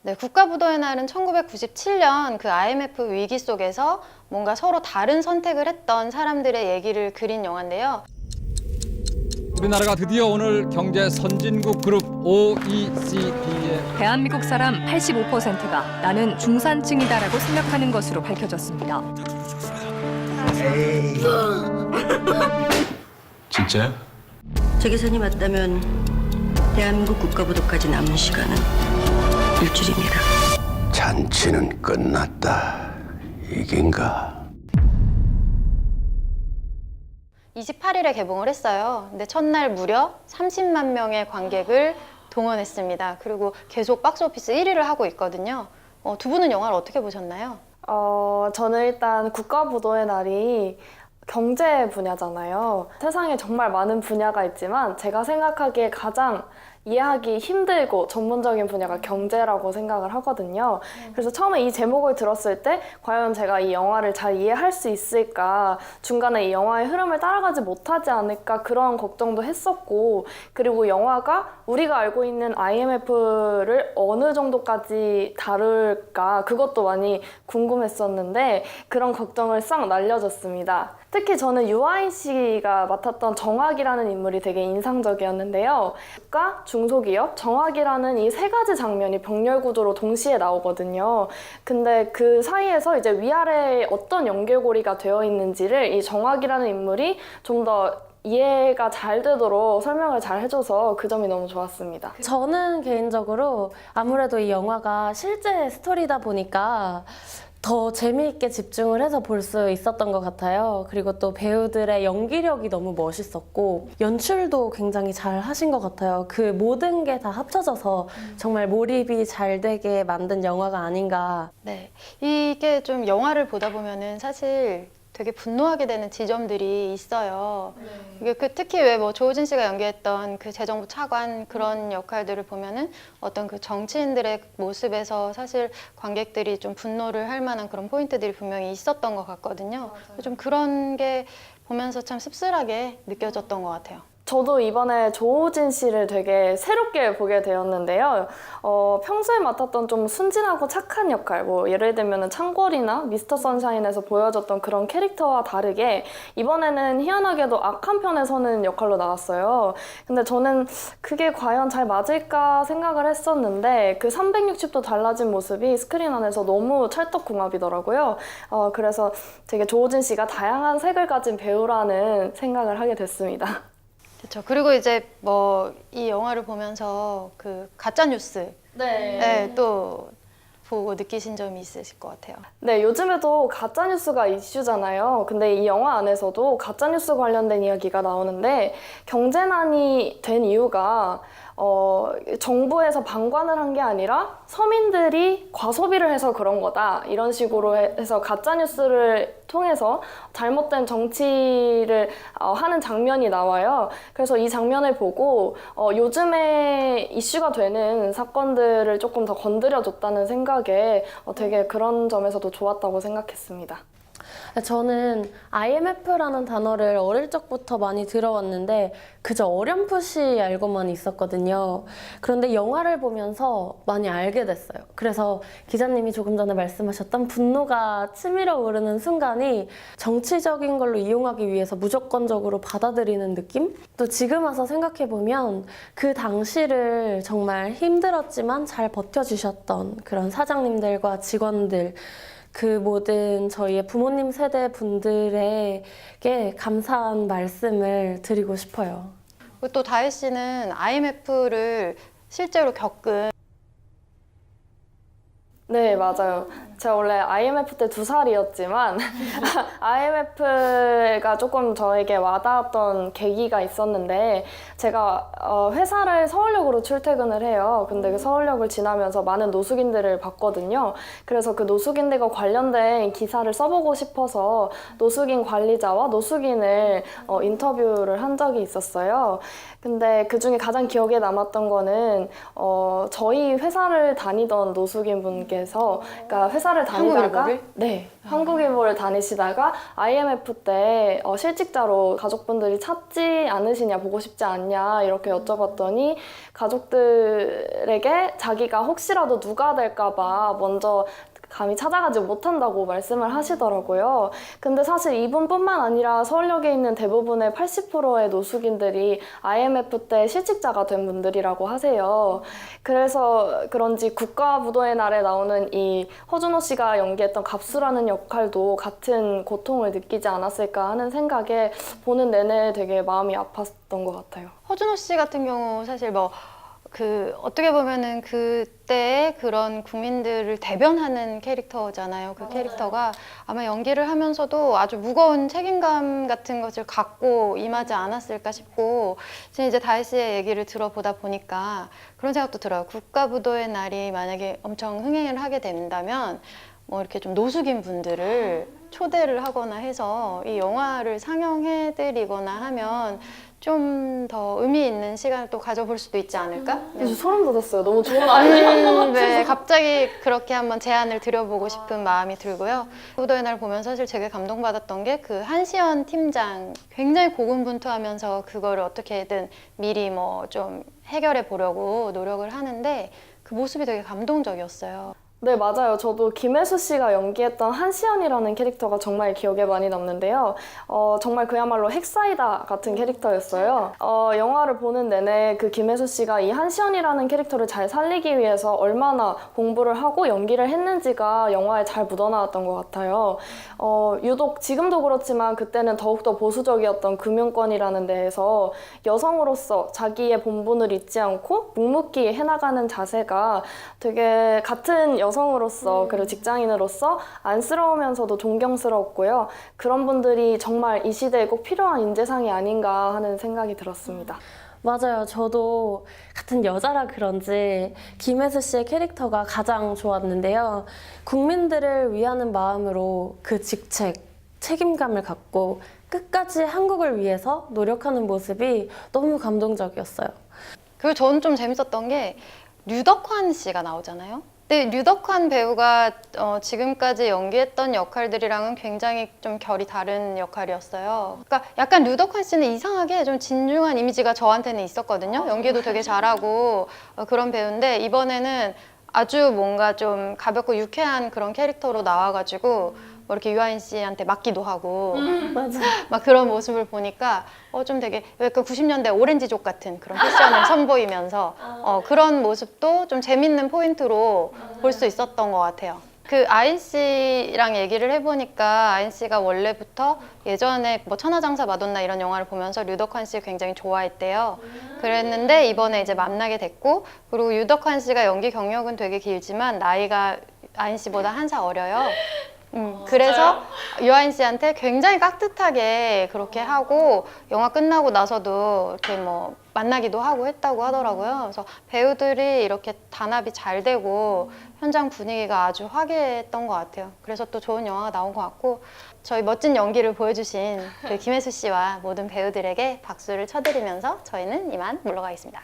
네, 국가부도의 날은 1997년 그 IMF 위기 속에서 뭔가 서로 다른 선택을 했던 사람들의 얘기를 그린 영화인데요. 우리나라가 드디어 오늘 경제 선진국 그룹 OECD에 대한민국 사람 85%가 나는 중산층이다라고 생각하는 것으로 밝혀졌습니다. 진짜요? 제 계산이 맞다면 대한민국 국가부도까지 남은 시간은 일주일입니다. 잔치는 끝났다. 이긴가? 28일에 개봉을 했어요. 근데 첫날 무려 30만 명의 관객을 동원했습니다. 그리고 계속 박스오피스 1위를 하고 있거든요. 두 분은 영화를 어떻게 보셨나요? 저는 일단 국가부도의 날이 경제 분야잖아요. 세상에 정말 많은 분야가 있지만 제가 생각하기에 가장 이해하기 힘들고 전문적인 분야가 경제라고 생각을 하거든요. 그래서 처음에 이 제목을 들었을 때 과연 제가 이 영화를 잘 이해할 수 있을까, 중간에 이 영화의 흐름을 따라가지 못하지 않을까 그런 걱정도 했었고, 그리고 영화가 우리가 알고 있는 IMF를 어느 정도까지 다룰까 그것도 많이 궁금했었는데 그런 걱정을 싹 날려줬습니다. 특히 저는 유아인 씨가 맡았던 정학이라는 인물이 되게 인상적이었는데요. 국가, 중소기업, 정학이라는 이 세 가지 장면이 병렬 구조로 동시에 나오거든요. 근데 그 사이에서 이제 위아래에 어떤 연결고리가 되어 있는지를 이 정학이라는 인물이 좀 더 이해가 잘 되도록 설명을 잘 해줘서 그 점이 너무 좋았습니다. 저는 개인적으로 아무래도 이 영화가 실제 스토리다 보니까 더 재미있게 집중을 해서 볼 수 있었던 것 같아요. 그리고 또 배우들의 연기력이 너무 멋있었고 연출도 굉장히 잘 하신 것 같아요. 그 모든 게 다 합쳐져서 정말 몰입이 잘 되게 만든 영화가 아닌가. 네, 이게 좀 영화를 보다 보면은 사실 되게 분노하게 되는 지점들이 있어요. 이게 특히 왜 뭐 조우진 씨가 연기했던 그 재정부 차관 그런 역할들을 보면은 어떤 그 정치인들의 모습에서 사실 관객들이 좀 분노를 할 만한 그런 포인트들이 분명히 있었던 것 같거든요. 좀 그런 게 보면서 참 씁쓸하게 느껴졌던 것 같아요. 저도 이번에 조우진 씨를 되게 새롭게 보게 되었는데요. 평소에 맡았던 좀 순진하고 착한 역할, 뭐 예를 들면 창궐이나 미스터 선샤인에서 보여줬던 그런 캐릭터와 다르게 이번에는 희한하게도 악한 편에 서는 역할로 나왔어요. 근데 저는 그게 과연 잘 맞을까 생각을 했었는데 그 360도 달라진 모습이 스크린 안에서 너무 찰떡궁합이더라고요. 그래서 되게 조우진 씨가 다양한 색을 가진 배우라는 생각을 하게 됐습니다. 그렇죠. 그리고 이제 뭐 이 영화를 보면서 그 가짜 뉴스 네, 또 보고 느끼신 점이 있으실 것 같아요. 네, 요즘에도 가짜뉴스가 이슈잖아요. 근데 이 영화 안에서도 가짜뉴스 관련된 이야기가 나오는데 경제난이 된 이유가 정부에서 방관을 한 게 아니라 서민들이 과소비를 해서 그런 거다. 이런 식으로 해서 가짜뉴스를 통해서 잘못된 정치를 하는 장면이 나와요. 그래서 이 장면을 보고 요즘에 이슈가 되는 사건들을 조금 더 건드려줬다는 생각에 되게 그런 점에서도 좋았다고 생각했습니다. 저는 IMF라는 단어를 어릴 적부터 많이 들어왔는데 그저 어렴풋이 알고만 있었거든요. 그런데 영화를 보면서 많이 알게 됐어요. 그래서 기자님이 조금 전에 말씀하셨던 분노가 치밀어 오르는 순간이 정치적인 걸로 이용하기 위해서 무조건적으로 받아들이는 느낌? 또 지금 와서 생각해보면 그 당시를 정말 힘들었지만 잘 버텨주셨던 그런 사장님들과 직원들, 그 모든 저희의 부모님 세대 분들에게 감사한 말씀을 드리고 싶어요. 또 다혜 씨는 IMF를 실제로 겪은 네, 맞아요. 제가 원래 IMF 때 2살이었지만 IMF가 조금 저에게 와닿았던 계기가 있었는데 제가 회사를 서울역으로 출퇴근을 해요. 근데 그 서울역을 지나면서 많은 노숙인들을 봤거든요. 그래서 그 노숙인들과 관련된 기사를 써보고 싶어서 노숙인 관리자와 노숙인을 인터뷰를 한 적이 있었어요. 근데 그중에 가장 기억에 남았던 거는 저희 회사를 다니던 노숙인 분께서, 그러니까 회사 회사를 다니다가 한국일보를? 네, 한국일보를 다니시다가 IMF 때 실직자로 가족분들이 찾지 않으시냐, 보고 싶지 않냐 이렇게 여쭤봤더니 가족들에게 자기가 혹시라도 누가 될까봐 먼저 감히 찾아가지 못한다고 말씀을 하시더라고요. 근데 사실 이분뿐만 아니라 서울역에 있는 대부분의 80%의 노숙인들이 IMF 때 실직자가 된 분들이라고 하세요. 그래서 그런지 국가부도의 날에 나오는 이 허준호 씨가 연기했던 갑수라는 역할도 같은 고통을 느끼지 않았을까 하는 생각에 보는 내내 되게 마음이 아팠던 것 같아요. 허준호 씨 같은 경우 사실 뭐 어떻게 보면은 그때의 그런 국민들을 대변하는 캐릭터잖아요. 그 캐릭터가 아마 연기를 하면서도 아주 무거운 책임감 같은 것을 갖고 임하지 않았을까 싶고, 지금 이제 다혜 씨의 얘기를 들어보다 보니까 그런 생각도 들어요. 국가부도의 날이 만약에 엄청 흥행을 하게 된다면 뭐 이렇게 좀 노숙인 분들을 초대를 하거나 해서 이 영화를 상영해드리거나 하면 좀 더 의미 있는 시간을 또 가져볼 수도 있지 않을까? 그래서 소름 돋았어요. 너무 좋은 아이디어. 네, 갑자기 그렇게 한번 제안을 드려보고 싶은 마음이 들고요. 부도의 날 보면서 사실 되게 감동받았던 게 그 한시연 팀장 굉장히 고군분투하면서 그거를 어떻게든 미리 뭐 좀 해결해 보려고 노력을 하는데 그 모습이 되게 감동적이었어요. 네, 맞아요. 저도 김혜수 씨가 연기했던 한시연이라는 캐릭터가 정말 기억에 많이 남는데요. 정말 그야말로 핵사이다 같은 캐릭터였어요. 영화를 보는 내내 그 김혜수 씨가 이 한시연이라는 캐릭터를 잘 살리기 위해서 얼마나 공부를 하고 연기를 했는지가 영화에 잘 묻어나왔던 것 같아요. 유독 지금도 그렇지만 그때는 더욱더 보수적이었던 금융권이라는 데에서 여성으로서 자기의 본분을 잊지 않고 묵묵히 해나가는 자세가 되게 같은 여성으로서 그리고 직장인으로서 안쓰러우면서도 존경스럽고요. 그런 분들이 정말 이 시대에 꼭 필요한 인재상이 아닌가 하는 생각이 들었습니다. 맞아요. 저도 같은 여자라 그런지 김혜수 씨의 캐릭터가 가장 좋았는데요. 국민들을 위하는 마음으로 그 직책, 책임감을 갖고 끝까지 한국을 위해서 노력하는 모습이 너무 감동적이었어요. 그리고 저는 좀 재밌었던 게 류덕환 씨가 나오잖아요. 근데 류덕환 배우가 지금까지 연기했던 역할들이랑은 굉장히 좀 결이 다른 역할이었어요. 그러니까 약간 류덕환 씨는 이상하게 좀 진중한 이미지가 저한테는 있었거든요. 연기도 되게 잘하고 그런 배우인데 이번에는 아주 뭔가 좀 가볍고 유쾌한 그런 캐릭터로 나와가지고 뭐 이렇게 유아인 씨한테 맞기도 하고 맞아. 막 그런 모습을 보니까 좀 되게 약간 90년대 오렌지족 같은 그런 패션을 선보이면서 그런 모습도 좀 재밌는 포인트로 볼 수 있었던 것 같아요. 그 아인 씨랑 얘기를 해보니까 아인 씨가 원래부터 예전에 뭐 천하장사 마돈나 이런 영화를 보면서 류덕환 씨 굉장히 좋아했대요. 그랬는데 이번에 이제 만나게 됐고, 그리고 류덕환 씨가 연기 경력은 되게 길지만 나이가 아인 씨보다 한 살 어려요. 그래서 유아인 씨한테 굉장히 깍듯하게 그렇게 하고 영화 끝나고 나서도 이렇게 뭐 만나기도 하고 했다고 하더라고요. 그래서 배우들이 이렇게 단합이 잘 되고 현장 분위기가 아주 화기애애했던 것 같아요. 그래서 또 좋은 영화가 나온 것 같고, 저희 멋진 연기를 보여주신 그 김혜수 씨와 모든 배우들에게 박수를 쳐드리면서 저희는 이만 물러가겠습니다.